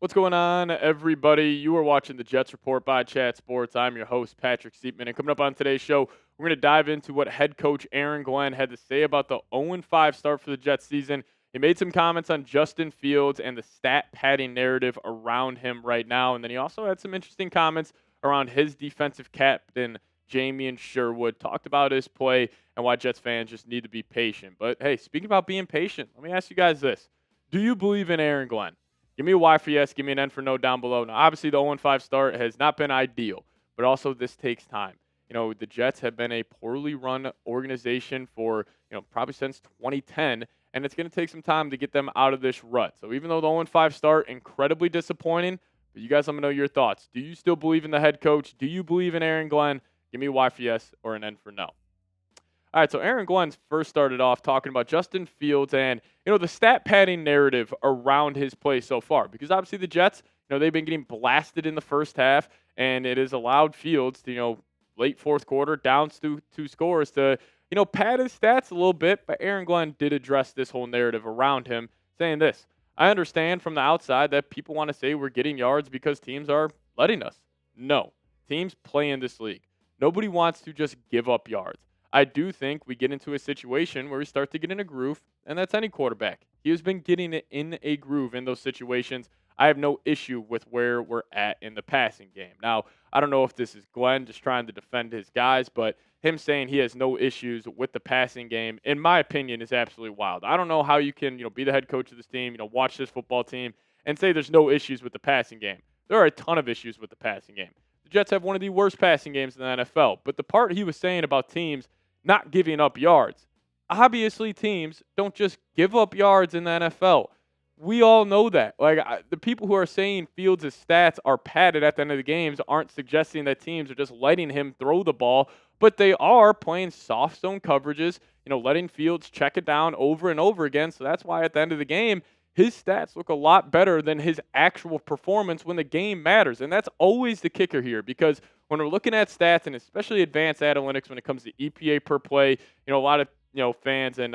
What's going on, everybody? You are watching the Jets Report by Chat Sports. I'm your host, Patrick Siepman. And coming up on today's show, we're going to dive into what head coach Aaron Glenn had to say about the 0-5 start for the Jets season. He made some comments on Justin Fields and the stat padding narrative around him right now. And then he also had some interesting comments around his defensive captain, Jamien Sherwood. Talked about his play and why Jets fans just need to be patient. But hey, speaking about being patient, let me ask you guys this. Do you believe in Aaron Glenn? Give me a Y for yes. Give me an N for no down below. Now, obviously, the 0-5 start has not been ideal, but also this takes time. The Jets have been a poorly run organization for, probably since 2010, and it's going to take some time to get them out of this rut. So even though the 0-5 start, incredibly disappointing, but you guys let me know your thoughts. Do you still believe in the head coach? Do you believe in Aaron Glenn? Give me a Y for yes or an N for no. All right, so Aaron Glenn first started off talking about Justin Fields and, the stat padding narrative around his play so far. Because obviously the Jets, they've been getting blasted in the first half, and it has allowed Fields to, late fourth quarter, down to two scores to, pad his stats a little bit. But Aaron Glenn did address this whole narrative around him, saying this: I understand from the outside that people want to say we're getting yards because teams are letting us. No, teams play in this league. Nobody wants to just give up yards. I do think we get into a situation where we start to get in a groove, and that's any quarterback. He has been getting it in a groove in those situations. I have no issue with where we're at in the passing game. Now, I don't know if this is Glenn just trying to defend his guys, but him saying he has no issues with the passing game, in my opinion, is absolutely wild. I don't know how you can, be the head coach of this team, watch this football team, and say there's no issues with the passing game. There are a ton of issues with the passing game. The Jets have one of the worst passing games in the NFL. But the part he was saying about teams not giving up yards. Obviously, teams don't just give up yards in the NFL. We all know that. The people who are saying Fields' stats are padded at the end of the games aren't suggesting that teams are just letting him throw the ball, but they are playing soft zone coverages, letting Fields check it down over and over again. So that's why at the end of the game, his stats look a lot better than his actual performance when the game matters. And that's always the kicker here, because when we're looking at stats, and especially advanced analytics when it comes to EPA per play, a lot of fans and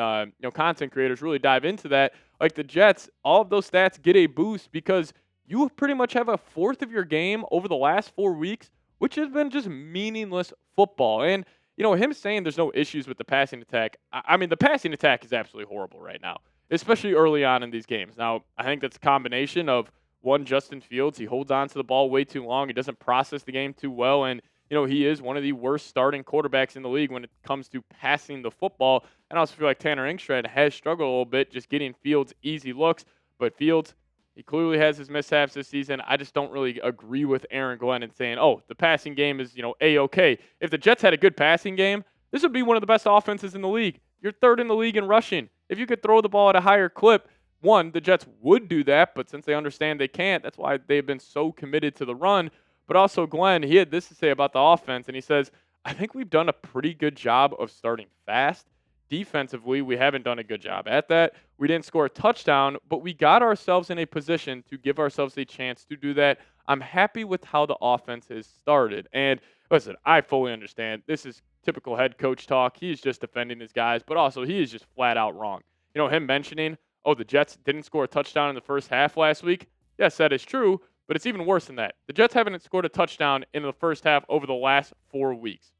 content creators really dive into that. Like the Jets, all of those stats get a boost because you pretty much have a fourth of your game over the last 4 weeks, which has been just meaningless football. And him saying there's no issues with the passing attack. I mean, the passing attack is absolutely horrible right now, especially early on in these games. Now, I think that's a combination of, one, Justin Fields. He holds on to the ball way too long. He doesn't process the game too well. And, he is one of the worst starting quarterbacks in the league when it comes to passing the football. And I also feel like Tanner Engstrand has struggled a little bit just getting Fields easy looks. But Fields, he clearly has his mishaps this season. I just don't really agree with Aaron Glenn and saying, oh, the passing game is, A-okay. If the Jets had a good passing game, this would be one of the best offenses in the league. You're third in the league in rushing. If you could throw the ball at a higher clip, one, the Jets would do that, but since they understand they can't, that's why they've been so committed to the run. But also, Glenn, he had this to say about the offense, and he says, I think we've done a pretty good job of starting fast. Defensively, we haven't done a good job at that. We didn't score a touchdown, but we got ourselves in a position to give ourselves a chance to do that. I'm happy with how the offense has started. And listen, I fully understand. This is typical head coach talk. He's just defending his guys, but also he is just flat out wrong. Him mentioning, oh, the Jets didn't score a touchdown in the first half last week. Yes, that is true, but it's even worse than that. The Jets haven't scored a touchdown in the first half over the last 4 weeks.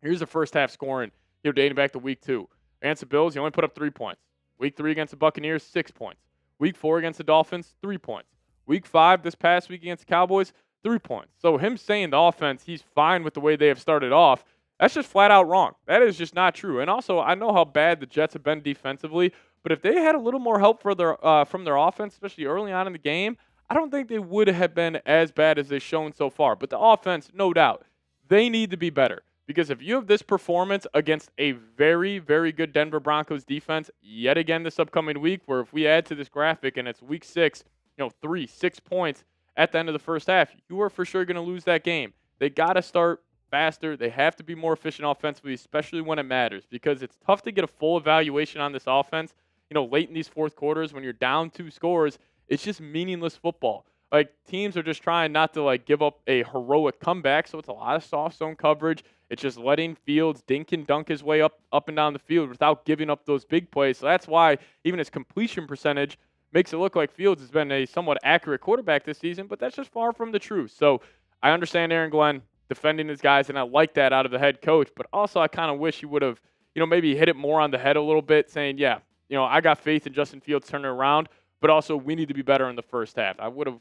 Here's the first half scoring, dating back to week 2. Against the Bills, he only put up 3 points. Week 3 against the Buccaneers, 6 points. Week 4 against the Dolphins, 3 points. Week 5 this past week against the Cowboys, 3 points. So him saying the offense, he's fine with the way they have started off, that's just flat out wrong. That is just not true. And also, I know how bad the Jets have been defensively, but if they had a little more help from their offense, especially early on in the game, I don't think they would have been as bad as they've shown so far. But the offense, no doubt, they need to be better. Because if you have this performance against a very, very good Denver Broncos defense yet again this upcoming week, where if we add to this graphic and it's week 6, 6 points at the end of the first half, you are for sure going to lose that game. They got to start faster. They have to be more efficient offensively, especially when it matters, because it's tough to get a full evaluation on this offense. Late in these fourth quarters when you're down 2 scores, it's just meaningless football. Like, teams are just trying not to, give up a heroic comeback, so it's a lot of soft zone coverage. It's just letting Fields dink and dunk his way up and down the field without giving up those big plays. So that's why even his completion percentage makes it look like Fields has been a somewhat accurate quarterback this season, but that's just far from the truth. So I understand Aaron Glenn defending his guys, and I like that out of the head coach, but also I kind of wish he would have, maybe hit it more on the head a little bit, saying, yeah, I got faith in Justin Fields turning around, but also we need to be better in the first half. I would have,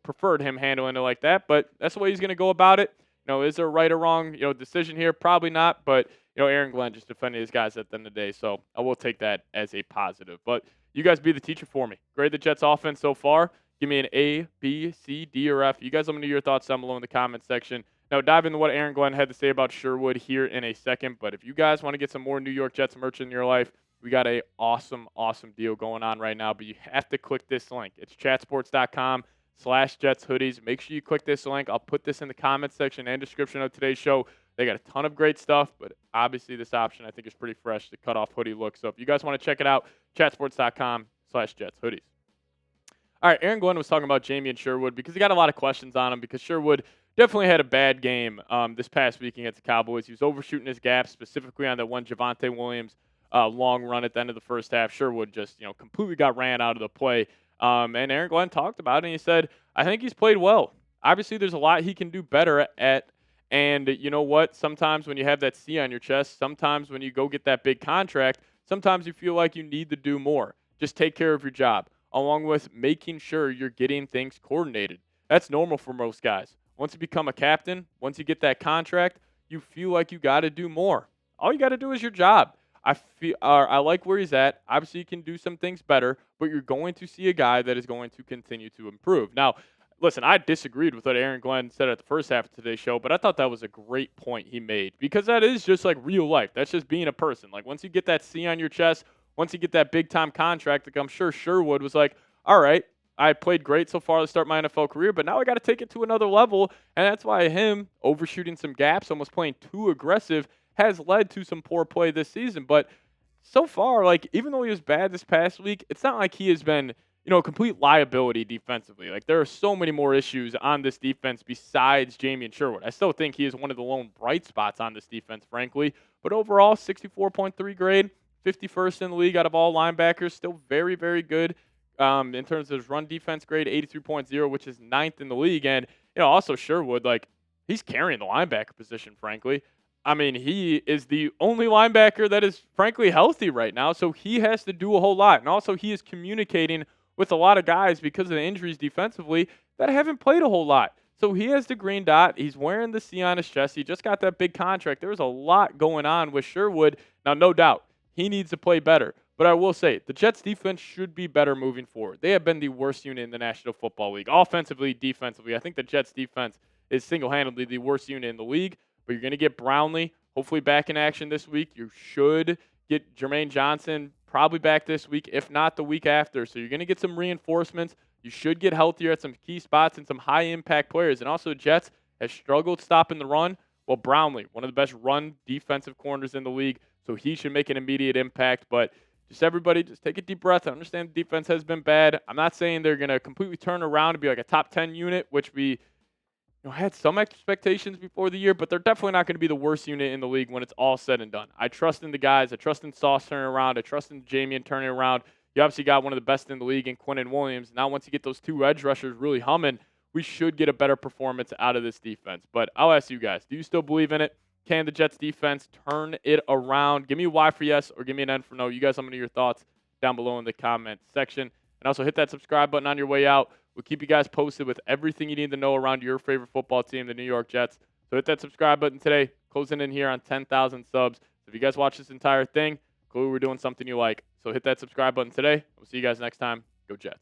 preferred him handling it like that, but that's the way he's going to go about it. Is there a right or wrong, decision here? Probably not, but, Aaron Glenn just defending his guys at the end of the day, so I will take that as a positive. But you guys be the teacher for me. Grade the Jets offense so far. Give me an A, B, C, D, or F. You guys let me know your thoughts down below in the comment section. Now, dive into what Aaron Glenn had to say about Sherwood here in a second. But if you guys want to get some more New York Jets merch in your life, we got a awesome deal going on right now. But you have to click this link. It's chatsports.com/Jets hoodies. Make sure you click this link. I'll put this in the comment section and description of today's show. They got a ton of great stuff, but obviously this option I think is pretty fresh, the cutoff hoodie look. So if you guys want to check it out, chatsports.com/Jets hoodies. All right, Aaron Glenn was talking about Jamien Sherwood because he got a lot of questions on him because Sherwood definitely had a bad game this past week against the Cowboys. He was overshooting his gaps, specifically on that one Javonte Williams long run at the end of the first half. Sherwood just, completely got ran out of the play. And Aaron Glenn talked about it, and he said, I think he's played well. Obviously, there's a lot he can do better at. And you know what? Sometimes when you have that C on your chest, sometimes when you go get that big contract, sometimes you feel like you need to do more. Just take care of your job, along with making sure you're getting things coordinated. That's normal for most guys. Once you become a captain, once you get that contract, you feel like you got to do more. All you got to do is your job. I like where he's at. Obviously, you can do some things better, but you're going to see a guy that is going to continue to improve. Now, listen, I disagreed with what Aaron Glenn said at the first half of today's show, but I thought that was a great point he made because that is just like real life. That's just being a person. Like once you get that C on your chest, once you get that big time contract, like I'm sure Sherwood was like, all right, I played great so far to start my NFL career, but now I got to take it to another level. And that's why him overshooting some gaps, almost playing too aggressive, has led to some poor play this season. But so far, like, even though he was bad this past week, it's not like he has been, a complete liability defensively. Like, there are so many more issues on this defense besides Jamien Sherwood. I still think he is one of the lone bright spots on this defense, frankly. But overall, 64.3 grade, 51st in the league out of all linebackers. Still very, very good in terms of his run defense grade, 83.0, which is 9th in the league. And, also Sherwood, like, he's carrying the linebacker position, frankly. I mean, he is the only linebacker that is, frankly, healthy right now, so he has to do a whole lot. And also, he is communicating with a lot of guys because of the injuries defensively that haven't played a whole lot. So he has the green dot. He's wearing the C on his chest. He just got that big contract. There's a lot going on with Sherwood. Now, no doubt, he needs to play better. But I will say, the Jets' defense should be better moving forward. They have been the worst unit in the National Football League. Offensively, defensively, I think the Jets' defense is single-handedly the worst unit in the league. But you're going to get Brownlee, hopefully back in action this week. You should get Jermaine Johnson probably back this week, if not the week after. So you're going to get some reinforcements. You should get healthier at some key spots and some high-impact players. And also, Jets has struggled stopping the run. Well, Brownlee, one of the best run defensive corners in the league, so he should make an immediate impact. But just everybody, just take a deep breath. I understand the defense has been bad. I'm not saying they're going to completely turn around and be like a top 10 unit, which we had some expectations before the year, but they're definitely not going to be the worst unit in the league when it's all said and done. I trust in the guys. I trust in Sauce turning around. I trust in Jamien turning around. You obviously got one of the best in the league in Quinnen Williams. Now, once you get those two edge rushers really humming, we should get a better performance out of this defense. But I'll ask you guys, do you still believe in it? Can the Jets defense turn it around? Give me a Y for yes or give me an N for no. You guys let me know your thoughts down below in the comment section. And also hit that subscribe button on your way out. We'll keep you guys posted with everything you need to know around your favorite football team, the New York Jets. So hit that subscribe button today. Closing in here on 10,000 subs. So if you guys watch this entire thing, clearly we're doing something you like. So hit that subscribe button today. We'll see you guys next time. Go Jets.